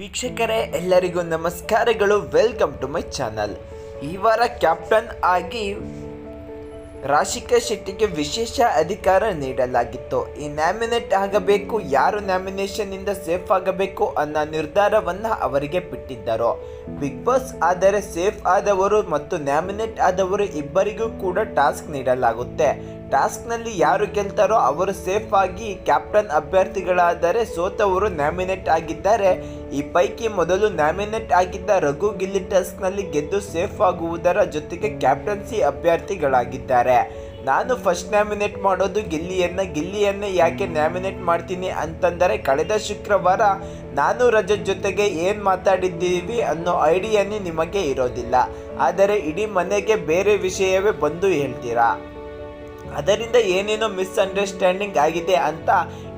ವೀಕ್ಷಕರೇ ಎಲ್ಲರಿಗೂ ನಮಸ್ಕಾರಗಳು. Welcome to my channel. ಈ ವಾರ ಕ್ಯಾಪ್ಟನ್ ಆಗಿ ರಾಶಿಕಾ ಶೆಟ್ಟಿಗೆ ವಿಶೇಷ ಅಧಿಕಾರ ನೀಡಲಾಗಿತ್ತು. ಈ ನ್ಯಾಮಿನೇಟ್ ಆಗಬೇಕು, ಯಾರು ನ್ಯಾಮಿನೇಷನ್ನಿಂದ ಸೇಫ್ ಆಗಬೇಕು ಅನ್ನೋ ನಿರ್ಧಾರವನ್ನು ಅವರಿಗೆ ಬಿಟ್ಟಿದ್ದರು. ಬಿಗ್ ಬಾಸ್ ಆದರೆ ಸೇಫ್ ಆದವರು ಮತ್ತು ನ್ಯಾಮಿನೇಟ್ ಆದವರು ಇಬ್ಬರಿಗೂ ಕೂಡ ಟಾಸ್ಕ್ ನೀಡಲಾಗುತ್ತೆ. ಟಾಸ್ಕ್ನಲ್ಲಿ ಯಾರು ಗೆಲ್ತಾರೋ ಅವರು ಸೇಫ್ ಆಗಿ ಕ್ಯಾಪ್ಟನ್ ಅಭ್ಯರ್ಥಿಗಳಾದರೆ, ಸೋತವರು ನ್ಯಾಮಿನೇಟ್ ಆಗಿದ್ದಾರೆ. ಈ ಪೈಕಿ ಮೊದಲು ನ್ಯಾಮಿನೇಟ್ ಆಗಿದ್ದ ರಘು ಗಿಲ್ಲಿ ಟಾಸ್ಕ್ನಲ್ಲಿ ಗೆದ್ದು ಸೇಫ್ ಆಗುವುದರ ಜೊತೆಗೆ ಕ್ಯಾಪ್ಟನ್ಸಿ ಅಭ್ಯರ್ಥಿಗಳಾಗಿದ್ದಾರೆ. ನಾನು ಫಸ್ಟ್ ನ್ಯಾಮಿನೇಟ್ ಮಾಡೋದು ಗಿಲ್ಲಿಯನ್ನೇ ಯಾಕೆ ನ್ಯಾಮಿನೇಟ್ ಮಾಡ್ತೀನಿ ಅಂತಂದರೆ, ಕಳೆದ ಶುಕ್ರವಾರ ನಾನು ರಜತ್ ಜೊತೆಗೆ ಏನು ಮಾತಾಡಿದ್ದೀವಿ ಅನ್ನೋ ಐಡಿಯಾನೇ ನಿಮಗೆ ಇರೋದಿಲ್ಲ. ಆದರೆ ಇಡೀ ಮನೆಗೆ ಬೇರೆ ವಿಷಯವೇ ಬಂದು ಹೇಳ್ತೀರಾ. ಅದರಿಂದ ಏನೇನೋ ಮಿಸ್ಅಂಡರ್ಸ್ಟ್ಯಾಂಡಿಂಗ್ ಆಗಿದೆ ಅಂತ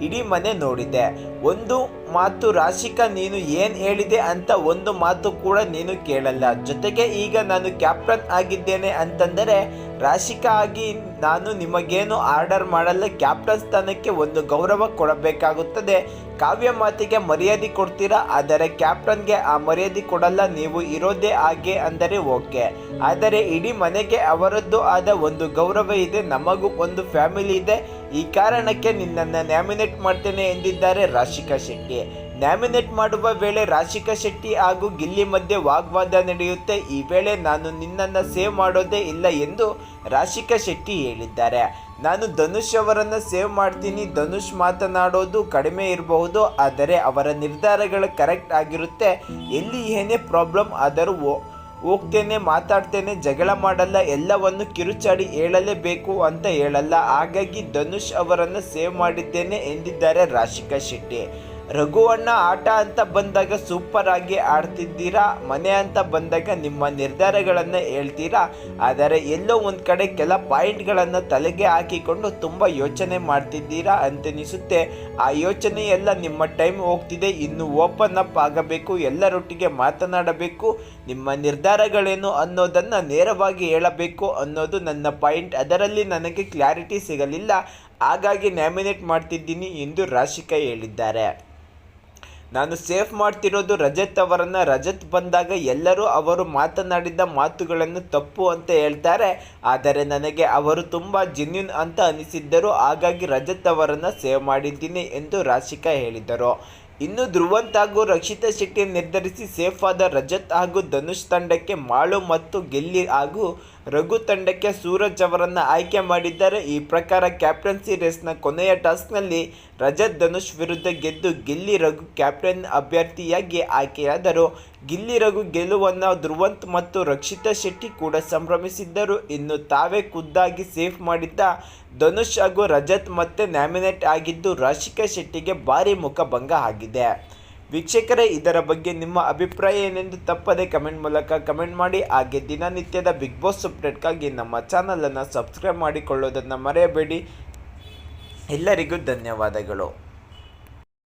ಇಡೀ ಮನೆ ನೋಡಿದೆ. ಒಂದು ಮಾತು ರಾಶಿಕಾ ನೀನು ಏನು ಹೇಳಿದೆ ಅಂತ ಒಂದು ಮಾತು ಕೂಡ ನೀನು ಕೇಳಲ್ಲ. ಜೊತೆಗೆ ಈಗ ನಾನು ಕ್ಯಾಪ್ಟನ್ ಆಗಿದ್ದೇನೆ ಅಂತಂದರೆ ರಾಶಿಕಾ ಆಗಿ ನಾನು ನಿಮಗೇನು ಆರ್ಡರ್ ಮಾಡಲ್ಲ. ಕ್ಯಾಪ್ಟನ್ ಸ್ಥಾನಕ್ಕೆ ಒಂದು ಗೌರವ ಕೊಡಬೇಕಾಗುತ್ತದೆ. ಕಾವ್ಯ ಮಾತಿಗೆ ಮರ್ಯಾದೆ ಕೊಡ್ತೀರಾ, ಆದರೆ ಕ್ಯಾಪ್ಟನ್ಗೆ ಆ ಮರ್ಯಾದೆ ಕೊಡಲ್ಲ. ನೀವು ಇರೋದೇ ಹಾಗೆ ಅಂದರೆ ಓಕೆ, ಆದರೆ ಇಡೀ ಮನೆಗೆ ಅವರದ್ದು ಆದ ಒಂದು ಗೌರವ ಇದೆ, ನಮಗೂ ಒಂದು ಫ್ಯಾಮಿಲಿ ಇದೆ. ಈ ಕಾರಣಕ್ಕೆ ನಿನ್ನನ್ನು ನ್ಯಾಮಿನೇಟ್ ಮಾಡ್ತೇನೆ ಎಂದಿದ್ದಾರೆ ರಾಶಿಕಾ ಶೆಟ್ಟಿ. ನ್ಯಾಮಿನೇಟ್ ಮಾಡುವ ವೇಳೆ ರಾಶಿಕಾ ಶೆಟ್ಟಿ ಹಾಗೂ ಗಿಲ್ಲಿ ಮಧ್ಯೆ ವಾಗ್ವಾದ ನಡೆಯುತ್ತೆ. ಈ ವೇಳೆ ನಾನು ನಿನ್ನನ್ನು ಸೇವ್ ಮಾಡೋದೇ ಇಲ್ಲ ಎಂದು ರಾಶಿಕಾ ಶೆಟ್ಟಿ ಹೇಳಿದ್ದಾರೆ. ನಾನು ಧನುಷ್ ಅವರನ್ನು ಸೇವ್ ಮಾಡ್ತೀನಿ. ಧನುಷ್ ಮಾತನಾಡೋದು ಕಡಿಮೆ ಇರಬಹುದು, ಆದರೆ ಅವರ ನಿರ್ಧಾರಗಳು ಕರೆಕ್ಟ್ ಆಗಿರುತ್ತೆ. ಎಲ್ಲಿ ಏನೇ ಪ್ರಾಬ್ಲಮ್ ಆದರೂ ಹೋಗ್ತೇನೆ, ಮಾತಾಡ್ತೇನೆ, ಜಗಳ ಮಾಡಲ್ಲ, ಎಲ್ಲವನ್ನು ಕಿರುಚಾಡಿ ಹೇಳಲೇಬೇಕು ಅಂತ ಹೇಳಲ್ಲ. ಹಾಗಾಗಿ ಧನುಷ್ ಅವರನ್ನು ಸೇವ್ ಮಾಡಿದ್ದೇನೆ ಎಂದಿದ್ದಾರೆ ರಾಶಿಕಾ ಶೆಟ್ಟಿ. ರಘು ಅಣ್ಣ ಆಟ ಅಂತ ಬಂದಾಗ ಸೂಪರ್ ಆಗಿ ಆಡ್ತಿದ್ದೀರಾ, ಮನೆ ಅಂತ ಬಂದಾಗ ನಿಮ್ಮ ನಿರ್ಧಾರಗಳನ್ನು ಹೇಳ್ತೀರಾ, ಆದರೆ ಎಲ್ಲೋ ಒಂದು ಕಡೆ ಕೆಲ ಪಾಯಿಂಟ್ಗಳನ್ನು ತಲೆಗೆ ಹಾಕಿಕೊಂಡು ತುಂಬ ಯೋಚನೆ ಮಾಡ್ತಿದ್ದೀರಾ ಅಂತನಿಸುತ್ತೆ. ಆ ಯೋಚನೆ ಎಲ್ಲ ನಿಮ್ಮ ಟೈಮ್ ಹೋಗ್ತಿದೆ. ಇನ್ನು ಓಪನ್ ಅಪ್ ಆಗಬೇಕು, ಎಲ್ಲರೊಟ್ಟಿಗೆ ಮಾತನಾಡಬೇಕು, ನಿಮ್ಮ ನಿರ್ಧಾರಗಳೇನು ಅನ್ನೋದನ್ನು ನೇರವಾಗಿ ಹೇಳಬೇಕು ಅನ್ನೋದು ನನ್ನ ಪಾಯಿಂಟ್. ಅದರಲ್ಲಿ ನನಗೆ ಕ್ಲಾರಿಟಿ ಸಿಗಲಿಲ್ಲ, ಹಾಗಾಗಿ ನ್ಯಾಮಿನೇಟ್ ಮಾಡ್ತಿದ್ದೀನಿ ಎಂದು ರಾಶಿಕಾ ಹೇಳಿದ್ದಾರೆ. ನಾನು ಸೇಫ್ ಮಾಡ್ತಿರೋದು ರಜತ್ ಅವರನ್ನು. ರಜತ್ ಬಂದಾಗ ಎಲ್ಲರೂ ಅವರು ಮಾತನಾಡಿದ ಮಾತುಗಳನ್ನು ತಪ್ಪು ಅಂತ ಹೇಳ್ತಾರೆ, ಆದರೆ ನನಗೆ ಅವರು ತುಂಬ ಜೆನ್ಯೂನ್ ಅಂತ ಅನಿಸಿದ್ದರು, ಹಾಗಾಗಿ ರಜತ್ ಅವರನ್ನು ಸೇವ್ ಮಾಡಿದ್ದೀನಿ ಎಂದು ರಾಶಿಕಾ ಹೇಳಿದರು. ಇನ್ನು ಧ್ರುವಂತ್ ಹಾಗೂ ರಕ್ಷಿತಾ ಶೆಟ್ಟಿ ನಿರ್ಧರಿಸಿ ಸೇಫ್ ಆದ ರಜತ್ ಹಾಗೂ ಧನುಷ್ ತಂಡಕ್ಕೆ ಮಾಳು ಮತ್ತು ಗಿಲ್ಲಿ ಹಾಗೂ ರಘು ತಂಡಕ್ಕೆ ಸೂರಜ್ ಅವರನ್ನು ಆಯ್ಕೆ ಮಾಡಿದ್ದಾರೆ. ಈ ಪ್ರಕಾರ ಕ್ಯಾಪ್ಟನ್ಸಿ ರೇಸ್ನ ಕೊನೆಯ ಟಾಸ್ಕ್ನಲ್ಲಿ ರಜತ್ ಧನುಷ್ ವಿರುದ್ಧ ಗೆದ್ದು ಗಿಲ್ಲಿ ರಘು ಕ್ಯಾಪ್ಟನ್ ಅಭ್ಯರ್ಥಿಯಾಗಿ ಆಯ್ಕೆಯಾದರು. ಗಿಲ್ಲಿ ರಘು ಗೆಲುವನ್ನು ಧ್ರುವಂತ್ ಮತ್ತು ರಕ್ಷಿತಾ ಶೆಟ್ಟಿ ಕೂಡ ಸಂಭ್ರಮಿಸಿದ್ದರು. ಇನ್ನು ತಾವೇ ಖುದ್ದಾಗಿ ಸೇಫ್ ಮಾಡಿದ್ದ ಧನುಷ್ ಹಾಗೂ ರಜತ್ ಮತ್ತೆ ನ್ಯಾಮಿನೇಟ್ ಆಗಿದ್ದು ರಾಶಿಕಾ ಶೆಟ್ಟಿಗೆ ಭಾರಿ ಮುಖಭಂಗ ಆಗಿದೆ. ವೀಕ್ಷಕರೇ, ಇದರ ಬಗ್ಗೆ ನಿಮ್ಮ ಅಭಿಪ್ರಾಯ ಏನೆಂದು ತಪ್ಪದೆ ಕಮೆಂಟ್ ಮೂಲಕ ಕಮೆಂಟ್ ಮಾಡಿ. ಹಾಗೆ ದಿನನಿತ್ಯದ ಬಿಗ್ ಬಾಸ್ ಅಪ್ಡೇಟ್ಗಾಗಿ ನಮ್ಮ ಚಾನಲನ್ನು ಸಬ್ಸ್ಕ್ರೈಬ್ ಮಾಡಿಕೊಳ್ಳೋದನ್ನು ಮರೆಯಬೇಡಿ. ಎಲ್ಲರಿಗೂ ಧನ್ಯವಾದಗಳು.